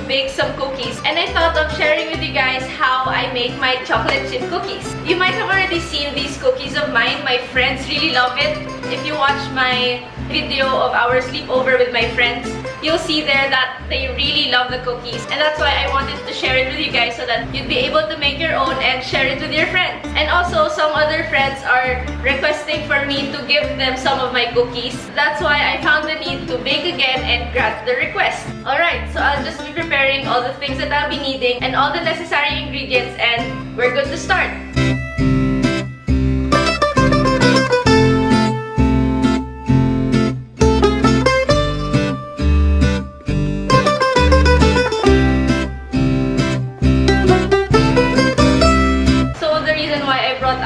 bake some cookies, and I thought of sharing with you guys how I make my chocolate chip cookies. You might have already seen these cookies of mine. My friends really love it. If you watch my video of our sleepover with my friends, you'll see there that they really love the cookies, and that's why I wanted to share it with you guys so that you'd be able to make your own and share it with your friends. And also, some other friends are requesting for me to give them some of my cookies. That's why I found the need to bake again and grant the request. Alright, so I'll just be preparing all the things that I'll be needing and all the necessary ingredients, and we're good to start.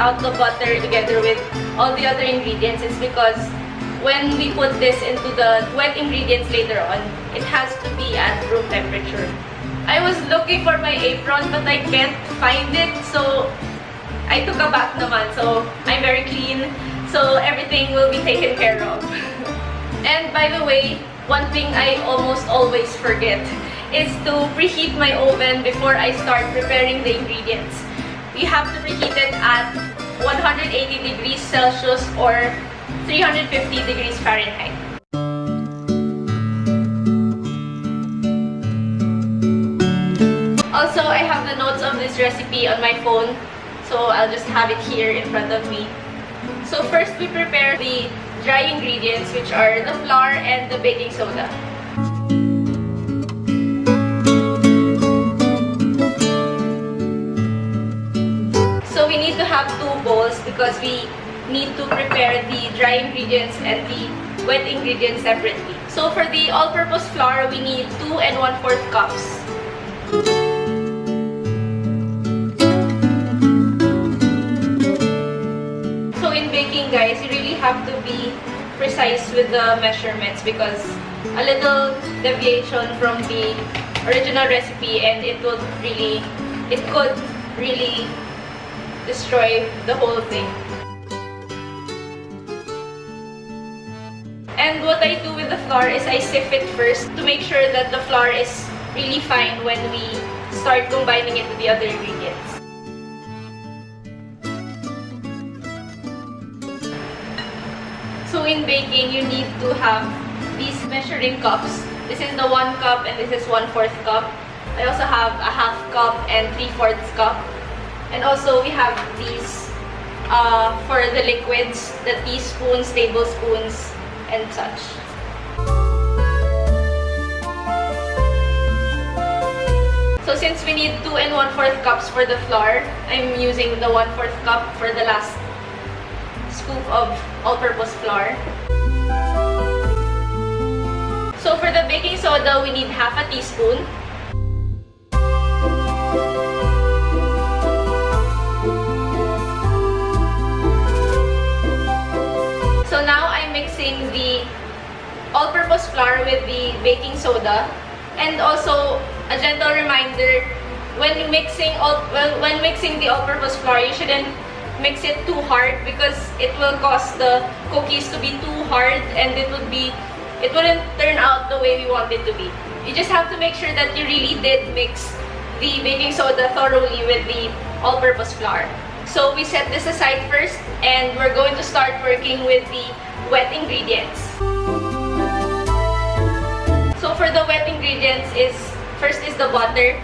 Out the butter together with all the other ingredients is because when we put this into the wet ingredients later on, it has to be at room temperature. I was looking for my apron but I can't find it, so I took a bath naman, so I'm very clean, so everything will be taken care of. And by the way, one thing I almost always forget is to preheat my oven before I start preparing the ingredients. We have to preheat it at 180 degrees Celsius or 350 degrees Fahrenheit. Also, I have the notes of this recipe on my phone, so I'll just have it here in front of me. So first, we prepare the dry ingredients, which are the flour and the baking soda. We need to have 2 bowls because we need to prepare the dry ingredients and the wet ingredients separately. So for the all-purpose flour, we need 2 1/4 cups. So in baking, guys, you really have to be precise with the measurements because a little deviation from the original recipe and it could really destroy the whole thing. And what I do with the flour is I sift it first to make sure that the flour is really fine when we start combining it with the other ingredients. So in baking, you need to have these measuring cups. This is the 1 cup and this is 1/4 cup. I also have a 1/2 cup and 3/4 cup. And also, we have these for the liquids, the teaspoons, tablespoons, and such. So since we need 2 1/4 cups for the flour, I'm using the 1/4 cup for the last scoop of all-purpose flour. So for the baking soda, we need 1/2 teaspoon. So now I'm mixing the all-purpose flour with the baking soda, and also a gentle reminder: when mixing the all-purpose flour, you shouldn't mix it too hard because it will cause the cookies to be too hard, and it wouldn't turn out the way we want it to be. You just have to make sure that you really did mix the baking soda thoroughly with the all-purpose flour. So we set this aside first, and we're going to start working with the wet ingredients. So for the wet ingredients, first is the butter.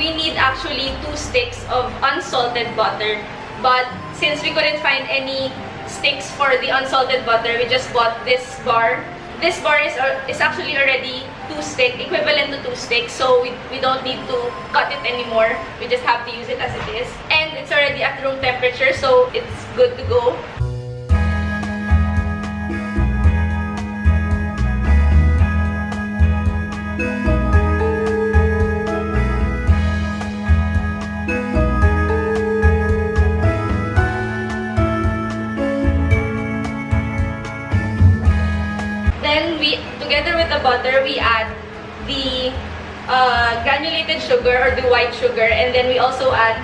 We need actually 2 sticks of unsalted butter, but since we couldn't find any sticks for the unsalted butter, we just bought this bar. This bar is actually already 2 sticks, equivalent to 2 sticks, so we don't need to cut it anymore. We just have to use it as it is. And it's already at room temperature, so it's good to go. Together with the butter, we add the granulated sugar or the white sugar, and then we also add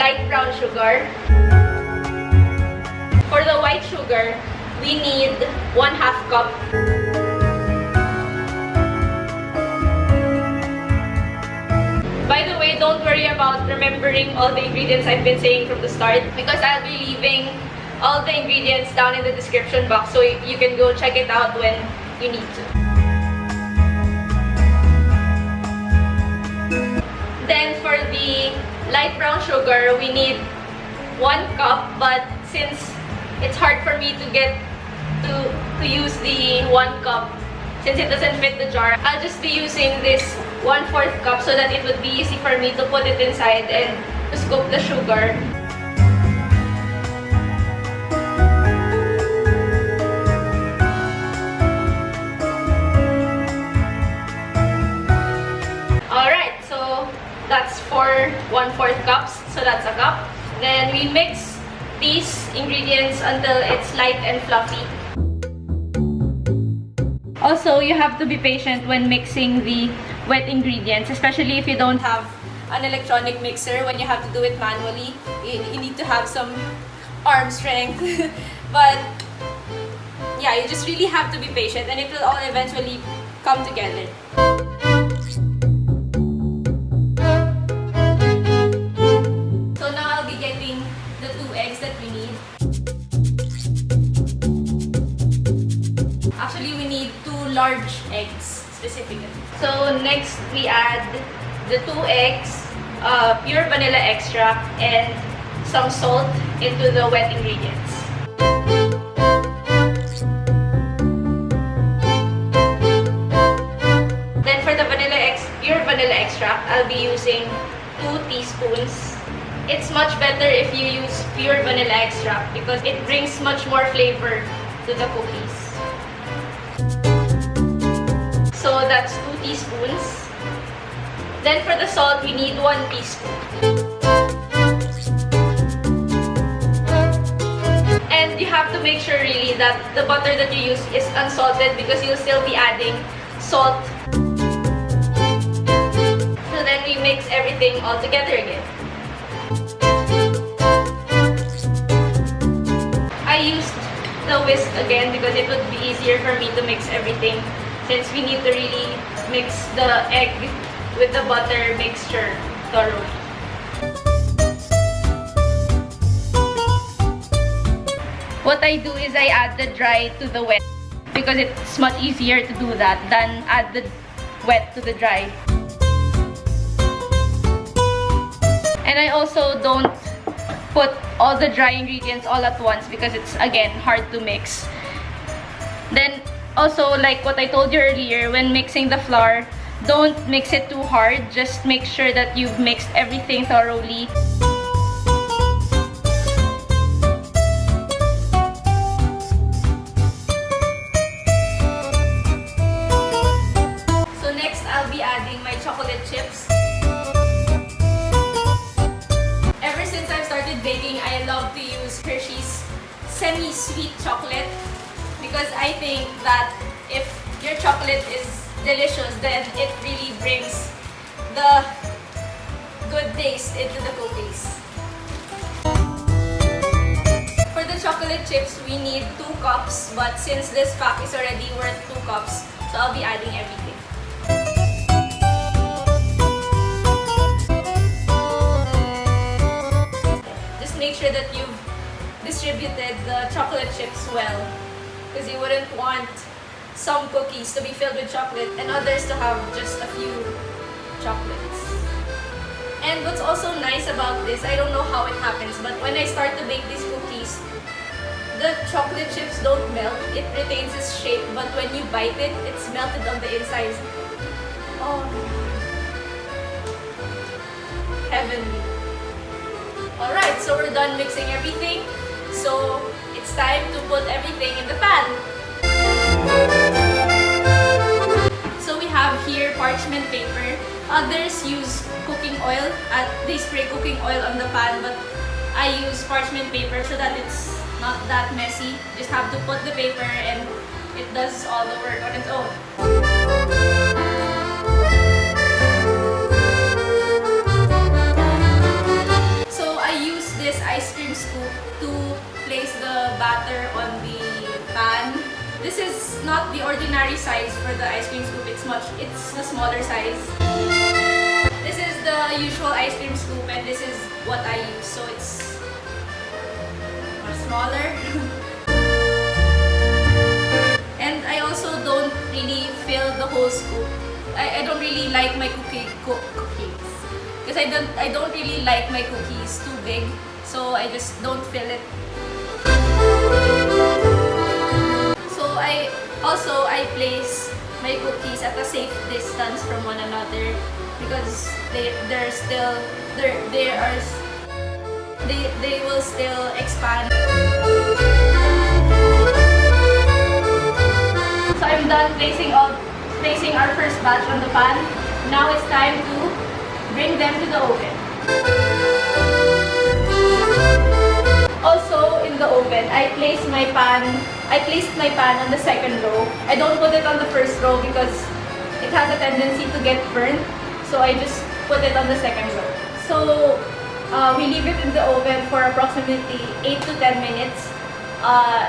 light brown sugar. For the white sugar, we need 1/2 cup. By the way, don't worry about remembering all the ingredients I've been saying from the start because I'll be leaving all the ingredients down in the description box so you can go check it out when you need to. Then for the light brown sugar, we need 1 cup, but since it's hard for me to get to use the 1 cup since it doesn't fit the jar, I'll just be using this 1/4 cup so that it would be easy for me to put it inside and to scoop the sugar. Alright, so that's for 1/4 cups, so that's a cup. Then we mix these ingredients until it's light and fluffy. Also, you have to be patient when mixing the wet ingredients, especially if you don't have an electronic mixer. When you have to do it manually, you need to have some arm strength. But yeah, you just really have to be patient and it will all eventually come together. So now I'll be getting the 2 eggs that we need. Actually, we need 2 large eggs specifically. So next we add the 2 eggs, pure vanilla extract, and some salt into the wet ingredients. Then for the pure vanilla extract, I'll be using 2 teaspoons. It's much better if you use pure vanilla extract because it brings much more flavor to the cookies. So that's 2 teaspoons. Then for the salt, we need 1 teaspoon. And you have to make sure really that the butter that you use is unsalted because you'll still be adding salt. So then we mix everything all together again. I used the whisk again because it would be easier for me to mix everything since we need to really mix the egg with the butter mixture thoroughly. What I do is I add the dry to the wet because it's much easier to do that than add the wet to the dry. And I also don't put all the dry ingredients all at once because it's again hard to mix. Then also, like what I told you earlier, when mixing the flour, don't mix it too hard. Just make sure that you've mixed everything thoroughly. So next, I'll be adding my chocolate chips. Ever since I've started baking, I love to use Hershey's semi-sweet chocolate because I think that if your chocolate is delicious, then it really brings the good taste into the cookies. For the chocolate chips, we need 2 cups, but since this pack is already worth 2 cups, so I'll be adding everything. Just make sure that you've distributed the chocolate chips well, because you wouldn't want some cookies to be filled with chocolate and others to have just a few chocolates. And what's also nice about this, I don't know how it happens, but when I start to bake these cookies, the chocolate chips don't melt. It retains its shape, but when you bite it, it's melted on the inside. Oh, heavenly. Alright, so we're done mixing everything. So it's time to put everything in the pan. So we have here parchment paper. Others use cooking oil. They spray cooking oil on the pan, but I use parchment paper so that it's not that messy. Just have to put the paper and it does all the work on its own. So I use this ice cream scoop to place the batter on the pan. This is not the ordinary size for the ice cream scoop. It's the smaller size. This this is the usual ice cream scoop, and this is what I use. So it's much smaller. And I also don't really fill the whole scoop. I don't really like my cookies because I don't really like my cookies too big. So I just don't fill it. So I place my cookies at a safe distance from one another because they will still expand. So I'm done placing our first batch on the pan. Now it's time to bring them to the oven. Also in the oven, I placed my pan on the second row. I don't put it on the first row because it has a tendency to get burnt. So I just put it on the second row. So we leave it in the oven for approximately 8 to 10 minutes.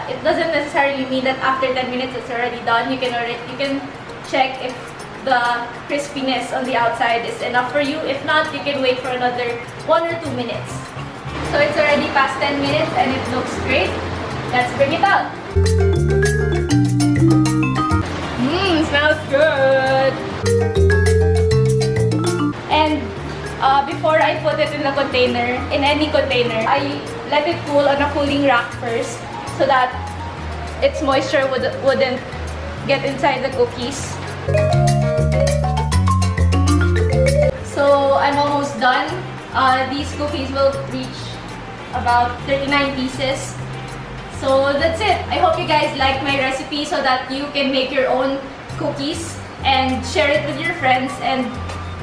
It doesn't necessarily mean that after 10 minutes it's already done. You can check if the crispiness on the outside is enough for you. If not, you can wait for another 1 or 2 minutes. So it's already past 10 minutes and it looks great. Let's bring it out. Smells good. And before I put it in the container, in any container, I let it cool on a cooling rack first so that its moisture wouldn't get inside the cookies. So I'm almost done. These cookies will reach about 39 pieces. So that's it. I hope you guys like my recipe so that you can make your own cookies and share it with your friends and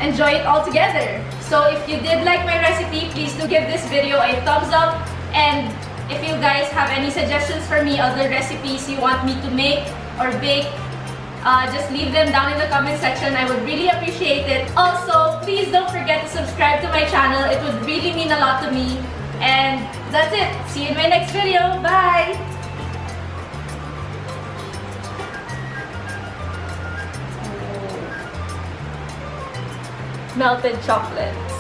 enjoy it all together. So if you did like my recipe, please do give this video a thumbs up. And if you guys have any suggestions for me, other recipes you want me to make or bake, just leave them down in the comment section. I would really appreciate it. Also, please don't forget to subscribe to my channel. It would really mean a lot to me. And that's it. See you in my next video. Bye! Melted chocolates.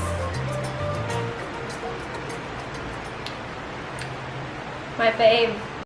My fave.